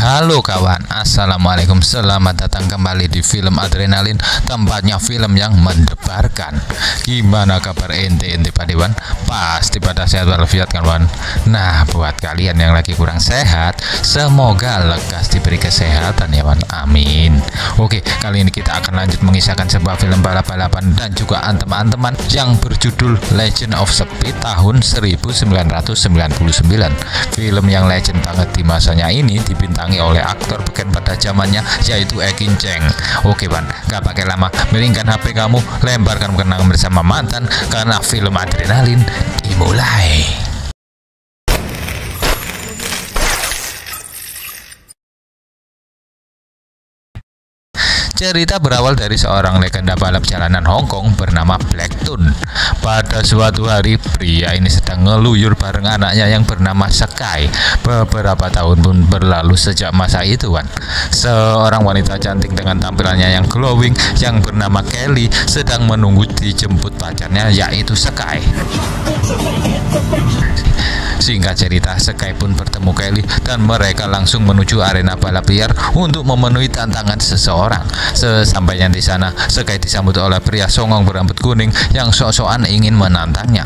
Halo kawan, assalamualaikum, selamat datang kembali di film Adrenalin, tempatnya film yang mendebarkan. Gimana kabar ente padewan? Pasti pada sehat walafiat kan kawan. Nah, buat kalian yang lagi kurang sehat, semoga lekas diberi kesehatan ya kawan, amin. Oke, kali ini kita akan lanjut mengisahkan sebuah film balap-balapan dan juga antem-anteman yang berjudul Legend of Speed tahun 1999. Film yang legend banget di masanya ini dibintangi oleh aktor beken pada zamannya, yaitu Ekin Cheng. Oke Ban, gak pakai lama, miringkan HP kamu, lemparkan kenangan bersama mantan, karena film Adrenalin dimulai. Cerita berawal dari seorang legenda balap jalanan Hong Kong bernama Black Tun. Pada suatu hari, pria ini sedang ngeluyur bareng anaknya yang bernama Sky. Beberapa tahun pun berlalu sejak masa itu, Wan. Seorang wanita cantik dengan tampilannya yang glowing yang bernama Kelly sedang menunggu dijemput pacarnya, yaitu Sky. Singkat cerita, Sky pun bertemu Kelly dan mereka langsung menuju arena balap liar untuk memenuhi tantangan seseorang. Sesampainya di sana, Sky disambut oleh pria songong berambut kuning yang sok-sokan ingin menantangnya.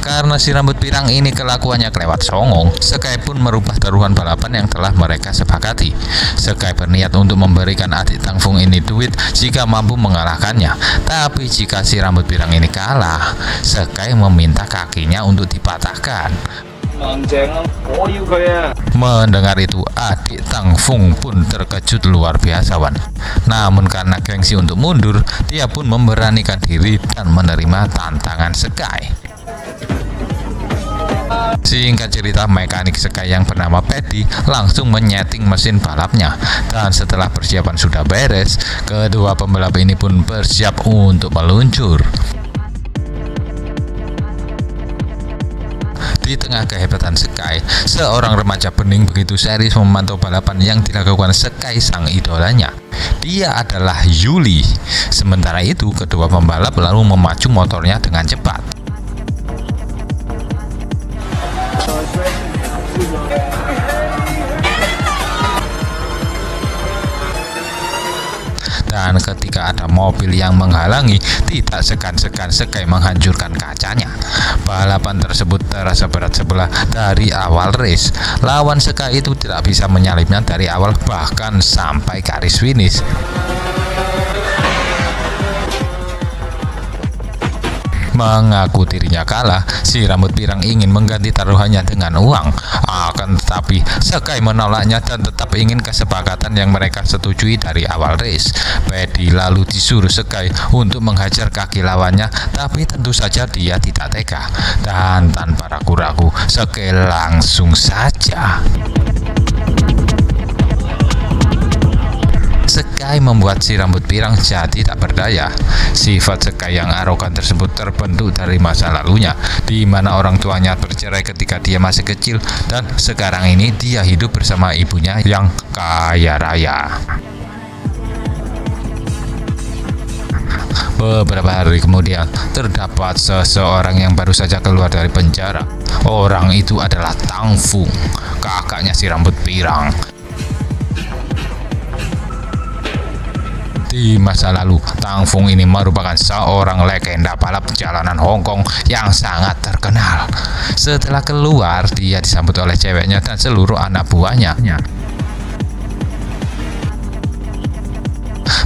Karena si rambut pirang ini kelakuannya kelewat songong, Sky pun merubah taruhan balapan yang telah mereka sepakati. Sky berniat untuk memberikan adik Tangfung ini duit jika mampu mengalahkannya. Tapi jika si rambut pirang ini kalah, Sky meminta kakinya untuk dipatahkan. Mendengar itu, adik Tangfung pun terkejut luar biasa, Wan. Namun karena gengsi untuk mundur, dia pun memberanikan diri dan menerima tantangan Sky. Singkat cerita, mekanik Sky yang bernama Paddy langsung menyeting mesin balapnya. Dan setelah persiapan sudah beres, kedua pembalap ini pun bersiap untuk meluncur. Di tengah kehebatan Sky, seorang remaja bening begitu serius memantau balapan yang dilakukan Sky sang idolanya. Dia adalah Yuli. Sementara itu, kedua pembalap lalu memacu motornya dengan cepat. Dan ketika ada mobil yang menghalangi, tidak segan-segan Sky menghancurkan kacanya. Balapan tersebut terasa berat sebelah dari awal race. Lawan Sky itu tidak bisa menyalipnya dari awal bahkan sampai garis finish. Mengaku dirinya kalah, si rambut pirang ingin mengganti taruhannya dengan uang. Akan tetapi, Sky menolaknya dan tetap ingin kesepakatan yang mereka setujui dari awal race. Paddy lalu disuruh Sky untuk menghajar kaki lawannya, tapi tentu saja dia tidak tega. Dan tanpa ragu-ragu, Sky langsung saja. Sky membuat si rambut pirang jadi tak berdaya. Sifat Sky yang arogan tersebut terbentuk dari masa lalunya, di mana orang tuanya bercerai ketika dia masih kecil, dan sekarang ini dia hidup bersama ibunya yang kaya raya. Beberapa hari kemudian, terdapat seseorang yang baru saja keluar dari penjara. Orang itu adalah Tangfung, kakaknya si rambut pirang. Di masa lalu, Tangfung ini merupakan seorang legenda balap jalanan Hong Kong yang sangat terkenal. Setelah keluar, dia disambut oleh ceweknya dan seluruh anak buahnya.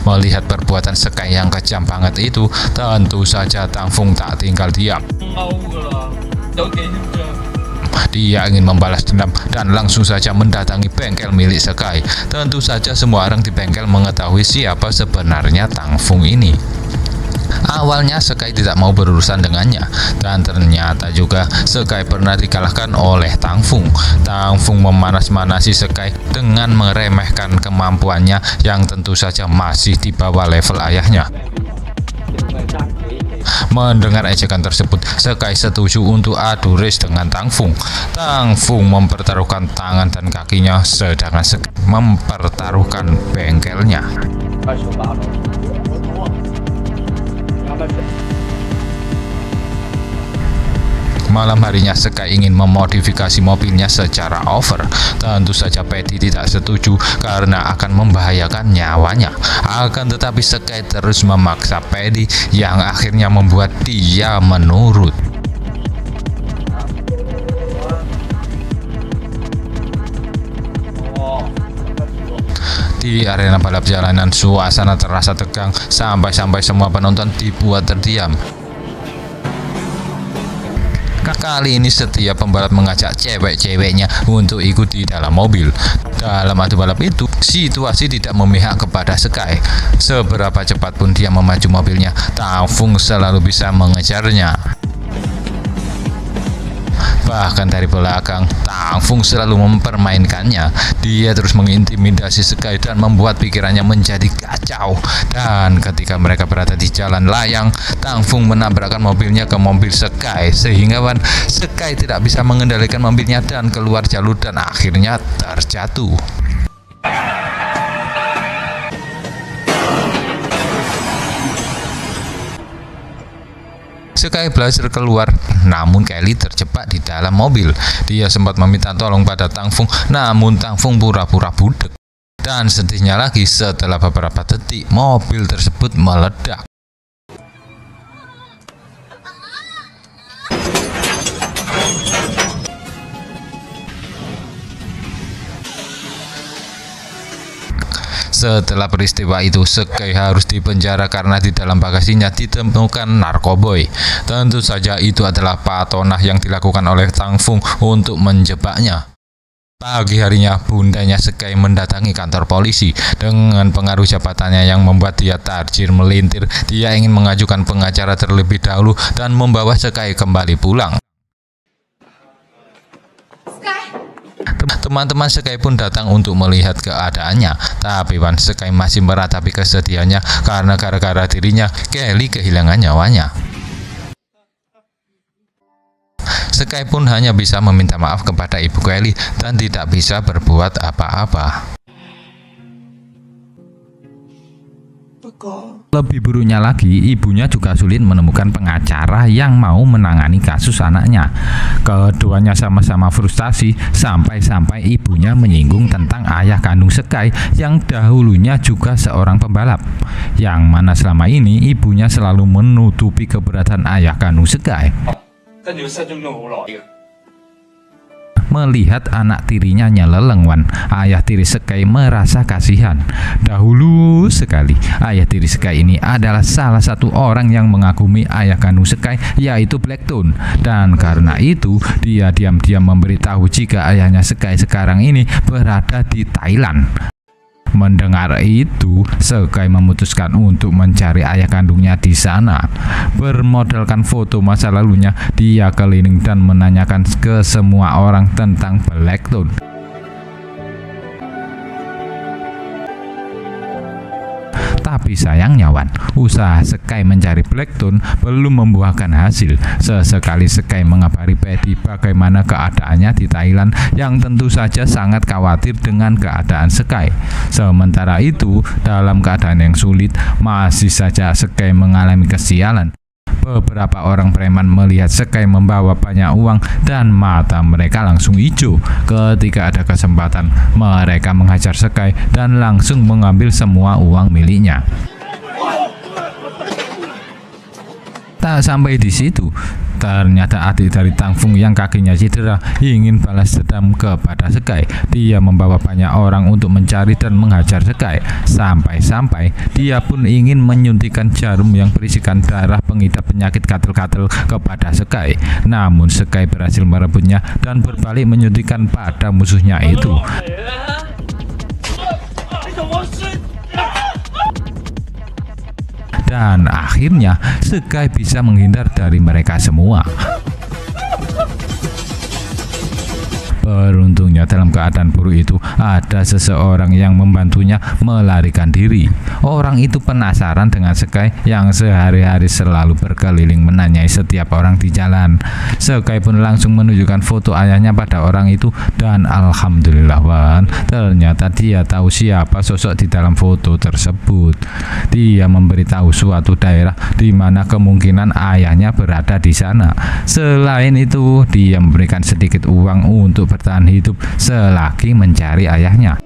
Melihat perbuatan Sky yang kejam banget itu, tentu saja Tangfung tak tinggal diam. Dia ingin membalas dendam dan langsung saja mendatangi bengkel milik Sky. Tentu saja semua orang di bengkel mengetahui siapa sebenarnya Tangfung ini. Awalnya Sky tidak mau berurusan dengannya, dan ternyata juga Sky pernah dikalahkan oleh Tangfung. Tangfung memanas-manasi Sky dengan meremehkan kemampuannya yang tentu saja masih di bawah level ayahnya. Mendengar ejekan tersebut, Sky setuju untuk adu race dengan Tangfung. Tangfung mempertaruhkan tangan dan kakinya, sedangkan Sky mempertaruhkan bengkelnya. Malam harinya Sky ingin memodifikasi mobilnya secara over. Tentu saja Paddy tidak setuju karena akan membahayakan nyawanya. Akan tetapi Sky terus memaksa Paddy yang akhirnya membuat dia menurut. Di arena balap jalanan, suasana terasa tegang sampai-sampai semua penonton dibuat terdiam. Kali ini setiap pembalap mengajak cewek-ceweknya untuk ikut di dalam mobil. Dalam adu balap itu, situasi tidak memihak kepada Sky. Seberapa cepat pun dia memaju mobilnya, Tang Fung selalu bisa mengejarnya. Bahkan dari belakang, Tang Fung selalu mempermainkannya. Dia terus mengintimidasi Sky dan membuat pikirannya menjadi kacau. Dan ketika mereka berada di jalan layang, Tang Fung menabrakkan mobilnya ke mobil Sky sehingga Sky tidak bisa mengendalikan mobilnya dan keluar jalur dan akhirnya terjatuh. Sky berhasil keluar, namun Kelly terjebak di dalam mobil. Dia sempat meminta tolong pada Tang Fung, namun Tang Fung pura-pura budek. Dan sedihnya lagi, setelah beberapa detik, mobil tersebut meledak. Setelah peristiwa itu, Sky harus dipenjara karena di dalam bagasinya ditemukan narkoboy. Tentu saja itu adalah patonah yang dilakukan oleh Tang Fung untuk menjebaknya. Pagi harinya, bundanya Sky mendatangi kantor polisi. Dengan pengaruh jabatannya yang membuat dia tarjir melintir, dia ingin mengajukan pengacara terlebih dahulu dan membawa Sky kembali pulang. Teman-teman Sky pun datang untuk melihat keadaannya, tapi Sky masih meratapi kesedihannya karena gara-gara dirinya Kelly kehilangan nyawanya. Sky pun hanya bisa meminta maaf kepada ibu Kelly dan tidak bisa berbuat apa-apa. Lebih buruknya lagi, ibunya juga sulit menemukan pengacara yang mau menangani kasus anaknya. Keduanya sama-sama frustasi sampai-sampai ibunya menyinggung tentang ayah kandung Sky yang dahulunya juga seorang pembalap. Yang mana selama ini ibunya selalu menutupi keberadaan ayah kandung Sky. Melihat anak tirinya nyeleleng, ayah tiri Sky merasa kasihan. Dahulu sekali, ayah tiri Sky ini adalah salah satu orang yang mengagumi ayah kandung Sky, yaitu Blacktoon. Dan karena itu, dia diam-diam memberitahu jika ayahnya Sky sekarang ini berada di Thailand. Mendengar itu, Sky memutuskan untuk mencari ayah kandungnya di sana. Bermodalkan foto masa lalunya, dia keliling dan menanyakan ke semua orang tentang Blacktoon. Tapi sayangnya, usaha Sky mencari Blacktoon belum membuahkan hasil. Sesekali Sky mengabari Paddy bagaimana keadaannya di Thailand, yang tentu saja sangat khawatir dengan keadaan Sky. Sementara itu, dalam keadaan yang sulit, masih saja Sky mengalami kesialan. Beberapa orang preman melihat Sky membawa banyak uang dan mata mereka langsung hijau. Ketika ada kesempatan, mereka menghajar Sky dan langsung mengambil semua uang miliknya. Tak sampai di situ, ternyata adik dari Tang Fung yang kakinya cedera ingin balas dendam kepada Sky. Dia membawa banyak orang untuk mencari dan menghajar Sky. Sampai-sampai dia pun ingin menyuntikkan jarum yang berisikan darah pengidap penyakit gatel-gatel kepada Sky. Namun Sky berhasil merebutnya dan berbalik menyuntikkan pada musuhnya itu. Dan akhirnya Sky bisa menghindar dari mereka semua. Beruntungnya dalam keadaan buruk itu ada seseorang yang membantunya melarikan diri. Orang itu penasaran dengan Sky yang sehari-hari selalu berkeliling menanyai setiap orang di jalan. Sky pun langsung menunjukkan foto ayahnya pada orang itu dan alhamdulillah Wan, ternyata dia tahu siapa sosok di dalam foto tersebut. Dia memberitahu suatu daerah di mana kemungkinan ayahnya berada di sana. Selain itu, dia memberikan sedikit uang untuk bertahan hidup selagi mencari ayahnya.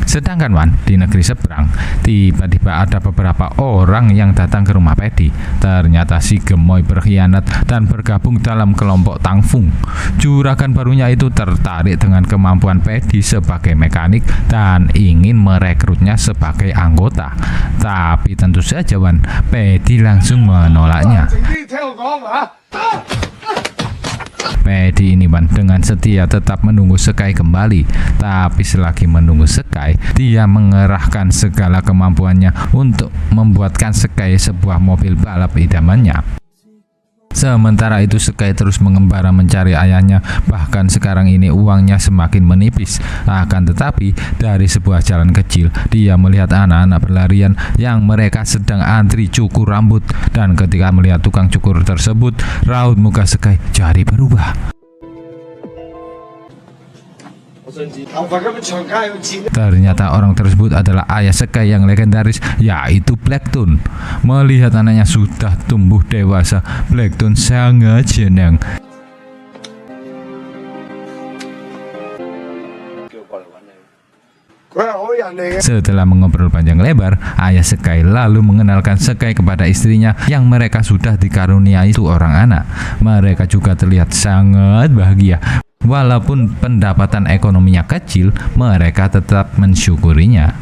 Sedangkan Wan, di negeri seberang, tiba-tiba ada beberapa orang yang datang ke rumah Pedi. Ternyata si Gemoy berkhianat dan bergabung dalam kelompok Tangfung. Juragan barunya itu tertarik dengan kemampuan Pedi sebagai mekanik dan ingin merekrutnya sebagai anggota. Tapi tentu saja Wan, Pedi langsung menolaknya. Pedi ini Wan dengan setia tetap menunggu Sky kembali. Tapi selagi menunggu Sky, dia mengerahkan segala kemampuannya untuk membuatkan Sky sebuah mobil balap idamannya. Sementara itu Sky terus mengembara mencari ayahnya. Bahkan sekarang ini uangnya semakin menipis. Akan tetapi dari sebuah jalan kecil, dia melihat anak-anak berlarian yang mereka sedang antri cukur rambut. Dan ketika melihat tukang cukur tersebut, raut muka Sky jadi berubah. Ternyata orang tersebut adalah ayah Sky yang legendaris, yaitu Blackton. Melihat anaknya sudah tumbuh dewasa, Blackton sangat senang. Setelah mengobrol panjang lebar, ayah Sky lalu mengenalkan Sky kepada istrinya yang mereka sudah dikaruniai itu orang anak. Mereka juga terlihat sangat bahagia. Walaupun pendapatan ekonominya kecil, mereka tetap mensyukurinya.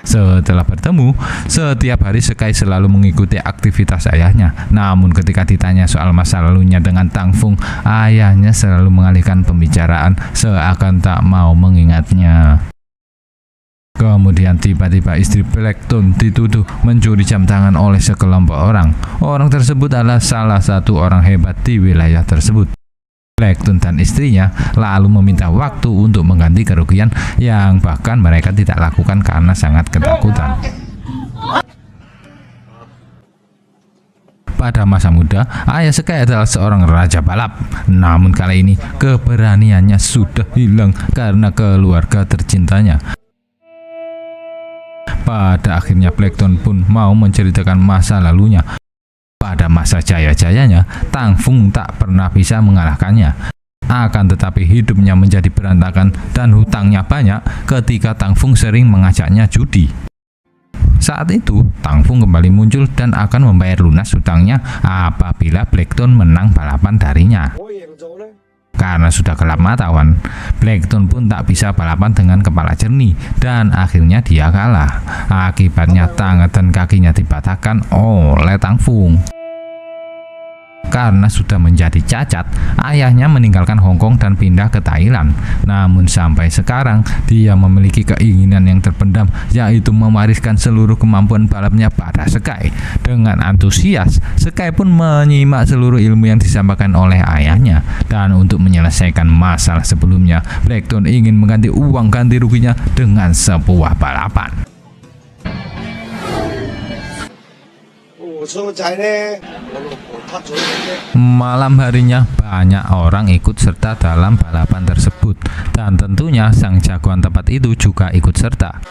Setelah bertemu, setiap hari Sky selalu mengikuti aktivitas ayahnya. Namun ketika ditanya soal masa lalunya dengan Tangfung, ayahnya selalu mengalihkan pembicaraan seakan tak mau mengingatnya. Kemudian tiba-tiba istri Blackton dituduh mencuri jam tangan oleh sekelompok orang. Orang tersebut adalah salah satu orang hebat di wilayah tersebut. Blackton dan istrinya lalu meminta waktu untuk mengganti kerugian yang bahkan mereka tidak lakukan karena sangat ketakutan. Pada masa muda, ayah Sky adalah seorang raja balap. Namun kali ini keberaniannya sudah hilang karena keluarga tercintanya. Pada akhirnya Blackton pun mau menceritakan masa lalunya. Pada masa jaya-jayanya, Tangfung tak pernah bisa mengalahkannya. Akan tetapi hidupnya menjadi berantakan dan hutangnya banyak ketika Tangfung sering mengajaknya judi. Saat itu, Tangfung kembali muncul dan akan membayar lunas hutangnya apabila Blackton menang balapan darinya. Karena sudah gelap mata Wan, Blackton pun tak bisa balapan dengan kepala jernih dan akhirnya dia kalah. Akibatnya tangan dan kakinya dipatahkan oleh Tangfung. Karena sudah menjadi cacat, ayahnya meninggalkan Hong Kong dan pindah ke Thailand. Namun sampai sekarang dia memiliki keinginan yang terpendam, yaitu mewariskan seluruh kemampuan balapnya pada Sky. Dengan antusias, Sky pun menyimak seluruh ilmu yang disampaikan oleh ayahnya. Dan untuk menyelesaikan masalah sebelumnya, Blackton ingin mengganti uang ganti ruginya dengan sebuah balapan. Malam harinya banyak orang ikut serta dalam balapan tersebut, dan tentunya sang jagoan tempat itu juga ikut serta.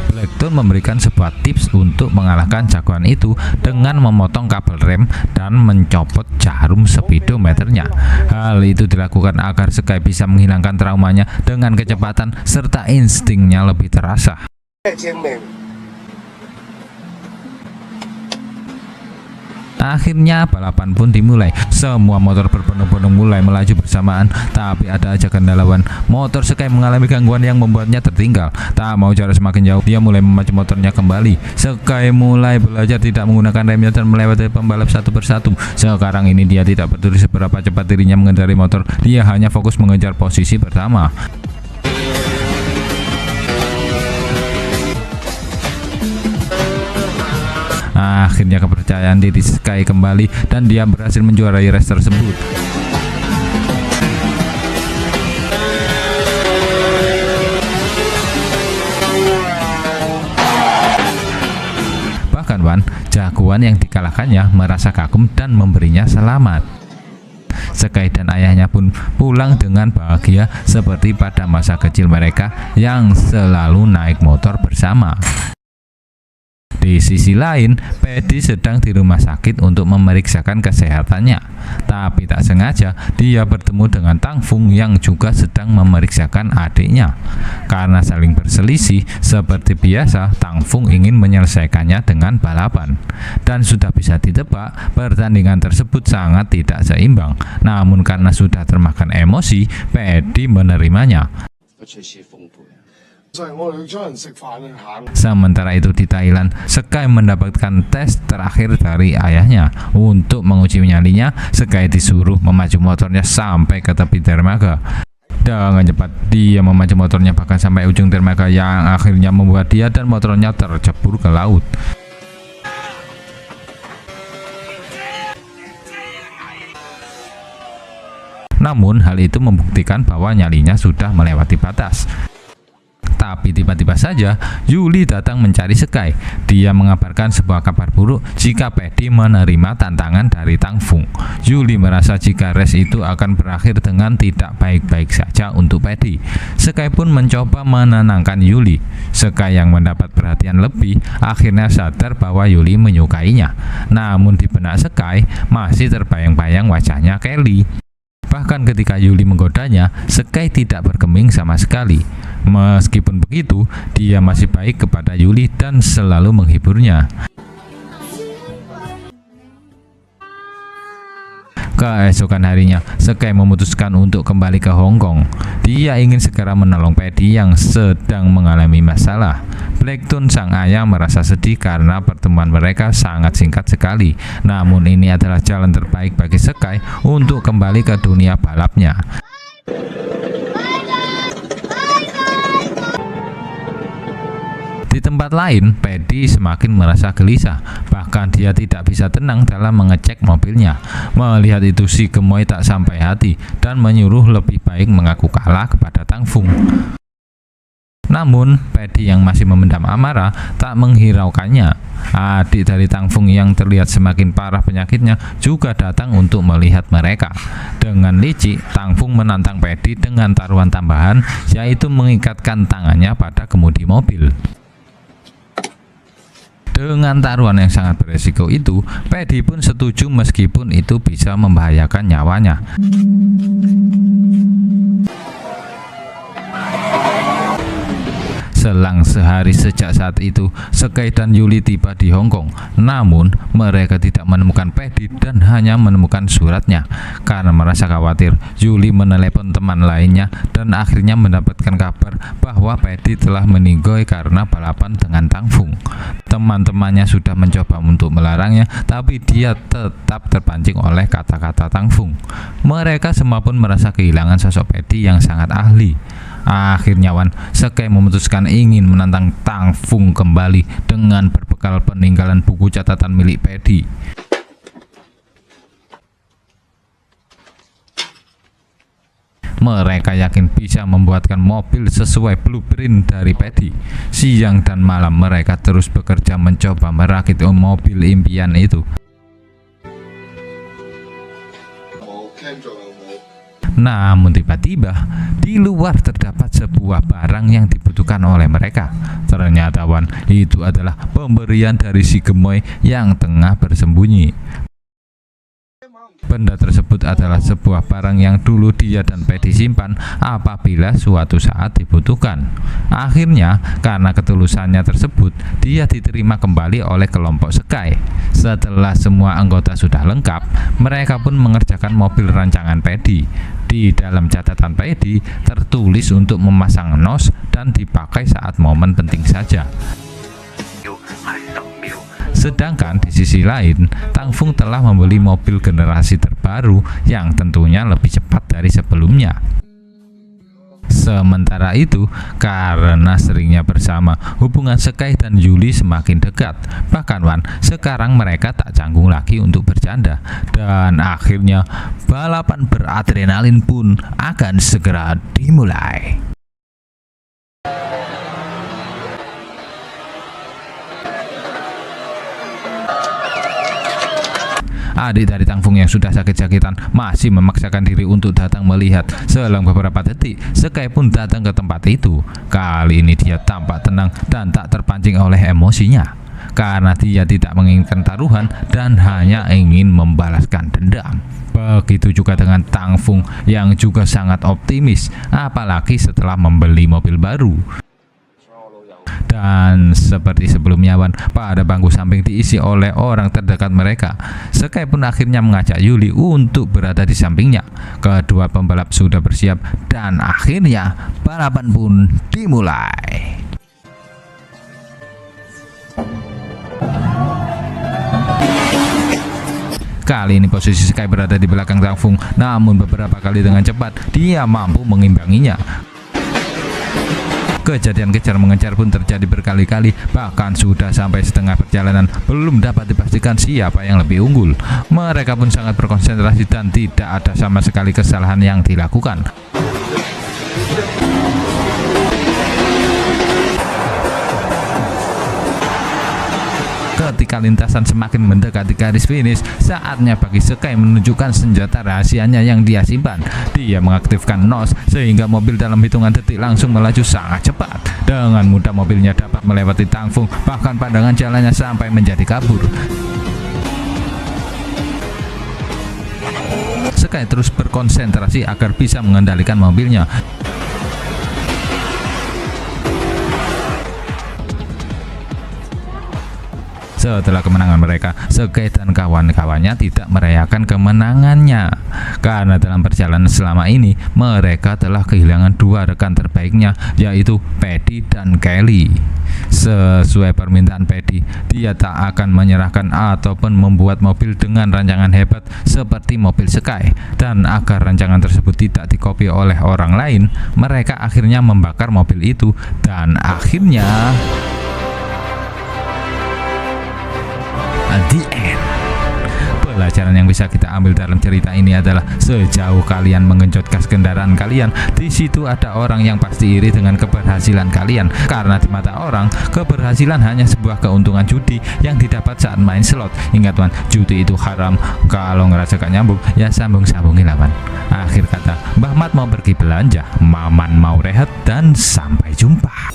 Blackton memberikan sebuah tips untuk mengalahkan jagoan itu dengan memotong kabel rem dan mencopot jarum speedometernya. Hal itu dilakukan agar Sky bisa menghilangkan traumanya dengan kecepatan serta instingnya lebih terasa. Akhirnya balapan pun dimulai. Semua motor berbondong-bondong mulai melaju bersamaan, tapi ada aja kendalawan. Motor Sky mengalami gangguan yang membuatnya tertinggal. Tak mau jarak semakin jauh, dia mulai memacu motornya kembali. Sky mulai belajar tidak menggunakan remnya dan melewati pembalap satu persatu. Sekarang ini dia tidak peduli seberapa cepat dirinya mengendarai motor. Dia hanya fokus mengejar posisi pertama. Akhirnya kepercayaan diri Sky kembali dan dia berhasil menjuarai race tersebut. Bahkan Wan, jagoan yang dikalahkannya merasa kagum dan memberinya selamat. Sky dan ayahnya pun pulang dengan bahagia seperti pada masa kecil mereka yang selalu naik motor bersama. Di sisi lain, Paddy sedang di rumah sakit untuk memeriksakan kesehatannya. Tapi tak sengaja dia bertemu dengan Tang Fung yang juga sedang memeriksakan adiknya. Karena saling berselisih, seperti biasa Tang Fung ingin menyelesaikannya dengan balapan. Dan sudah bisa ditebak, pertandingan tersebut sangat tidak seimbang. Namun karena sudah termakan emosi, Paddy menerimanya. Sementara itu di Thailand, Sky mendapatkan tes terakhir dari ayahnya. Untuk menguji nyalinya, Sky disuruh memacu motornya sampai ke tepi dermaga. Dengan cepat dia memacu motornya bahkan sampai ujung dermaga yang akhirnya membuat dia dan motornya tercebur ke laut. Namun hal itu membuktikan bahwa nyalinya sudah melewati batas. Tapi tiba-tiba saja Yuli datang mencari Sky. Dia mengabarkan sebuah kabar buruk jika Paddy menerima tantangan dari Tang Fung. Yuli merasa jika race itu akan berakhir dengan tidak baik-baik saja untuk Paddy. Sky pun mencoba menenangkan Yuli. Sky yang mendapat perhatian lebih akhirnya sadar bahwa Yuli menyukainya. Namun di benak Sky masih terbayang-bayang wajahnya Kelly. Bahkan ketika Yuli menggodanya, Sky tidak bergeming sama sekali. Meskipun begitu, dia masih baik kepada Yuli dan selalu menghiburnya. Keesokan harinya, Sky memutuskan untuk kembali ke Hong Kong. Dia ingin segera menolong Paddy yang sedang mengalami masalah. Blackton sang ayah merasa sedih karena pertemuan mereka sangat singkat sekali. Namun ini adalah jalan terbaik bagi Sky untuk kembali ke dunia balapnya. Di tempat lain, Paddy semakin merasa gelisah. Bahkan dia tidak bisa tenang dalam mengecek mobilnya. Melihat itu, si gemoy tak sampai hati dan menyuruh lebih baik mengaku kalah kepada Tang Fung. Namun, Paddy yang masih memendam amarah tak menghiraukannya. Adik dari Tang Fung yang terlihat semakin parah penyakitnya juga datang untuk melihat mereka. Dengan licik, Tang Fung menantang Paddy dengan taruhan tambahan, yaitu mengikatkan tangannya pada kemudi mobil. Dengan taruhan yang sangat beresiko itu, Paddy pun setuju meskipun itu bisa membahayakan nyawanya. Selang sehari sejak saat itu, Sky dan Yuli tiba di Hong Kong. Namun, mereka tidak menemukan Paddy dan hanya menemukan suratnya. Karena merasa khawatir, Yuli menelepon teman lainnya dan akhirnya mendapatkan kabar bahwa Paddy telah meninggoy karena balapan dengan Tang Fung. Teman-temannya sudah mencoba untuk melarangnya, tapi dia tetap terpancing oleh kata-kata Tang Fung. Mereka semua pun merasa kehilangan sosok Paddy yang sangat ahli. Akhirnya Sky memutuskan ingin menantang Tang Fung kembali dengan berbekal peninggalan buku catatan milik Paddy. Mereka yakin bisa membuatkan mobil sesuai blueprint dari Paddy. Siang dan malam mereka terus bekerja mencoba merakit mobil impian itu. Namun tiba-tiba di luar terdapat sebuah barang yang dibutuhkan oleh mereka. Ternyata itu adalah pemberian dari si gemoy yang tengah bersembunyi. Benda tersebut adalah sebuah barang yang dulu dia dan Paddy simpan apabila suatu saat dibutuhkan. Akhirnya, karena ketulusannya tersebut, dia diterima kembali oleh kelompok Sky. Setelah semua anggota sudah lengkap, mereka pun mengerjakan mobil rancangan Paddy. Di dalam catatan Paddy tertulis untuk memasang nos dan dipakai saat momen penting saja. Sedangkan di sisi lain, Tang Fung telah membeli mobil generasi terbaru yang tentunya lebih cepat dari sebelumnya. Sementara itu, karena seringnya bersama, hubungan Sky dan Yuli semakin dekat. Bahkan Wan, sekarang mereka tak canggung lagi untuk bercanda. Dan akhirnya, balapan beradrenalin pun akan segera dimulai. Adik dari Tangfung yang sudah sakit-sakitan masih memaksakan diri untuk datang melihat. Selang beberapa detik, Sky pun datang ke tempat itu. Kali ini dia tampak tenang dan tak terpancing oleh emosinya, karena dia tidak menginginkan taruhan dan hanya ingin membalaskan dendam. Begitu juga dengan Tangfung yang juga sangat optimis, apalagi setelah membeli mobil baru. Dan seperti sebelumnya Wan, pada bangku samping diisi oleh orang terdekat mereka. Sky pun akhirnya mengajak Yuli untuk berada di sampingnya. Kedua pembalap sudah bersiap dan akhirnya balapan pun dimulai. Kali ini posisi Sky berada di belakang Tangfung, namun beberapa kali dengan cepat dia mampu mengimbanginya. Kejadian kejar mengejar pun terjadi berkali-kali, bahkan sudah sampai setengah perjalanan belum dapat dipastikan siapa yang lebih unggul. Mereka pun sangat berkonsentrasi dan tidak ada sama sekali kesalahan yang dilakukan. Ketika lintasan semakin mendekati garis finish, saatnya bagi Sky menunjukkan senjata rahasianya yang dia simpan. Dia mengaktifkan NOS sehingga mobil dalam hitungan detik langsung melaju sangat cepat. Dengan mudah mobilnya dapat melewati Tangfung, bahkan pandangan jalannya sampai menjadi kabur. Sky terus berkonsentrasi agar bisa mengendalikan mobilnya. Setelah kemenangan mereka, Sky dan kawan-kawannya tidak merayakan kemenangannya, karena dalam perjalanan selama ini mereka telah kehilangan dua rekan terbaiknya, yaitu Paddy dan Kelly. Sesuai permintaan Paddy, dia tak akan menyerahkan ataupun membuat mobil dengan rancangan hebat seperti mobil Sky. Dan agar rancangan tersebut tidak dikopi oleh orang lain, mereka akhirnya membakar mobil itu. Dan akhirnya the end. Pelajaran yang bisa kita ambil dalam cerita ini adalah sejauh kalian mengenjot gas kendaraan kalian, di situ ada orang yang pasti iri dengan keberhasilan kalian, karena di mata orang keberhasilan hanya sebuah keuntungan judi yang didapat saat main slot. Ingat Wan, judi itu haram. Kalau ngerasa gak nyambung, ya sambung-sambungi lawan. Akhir kata, Mbah Mat mau pergi belanja, Maman mau rehat, dan sampai jumpa.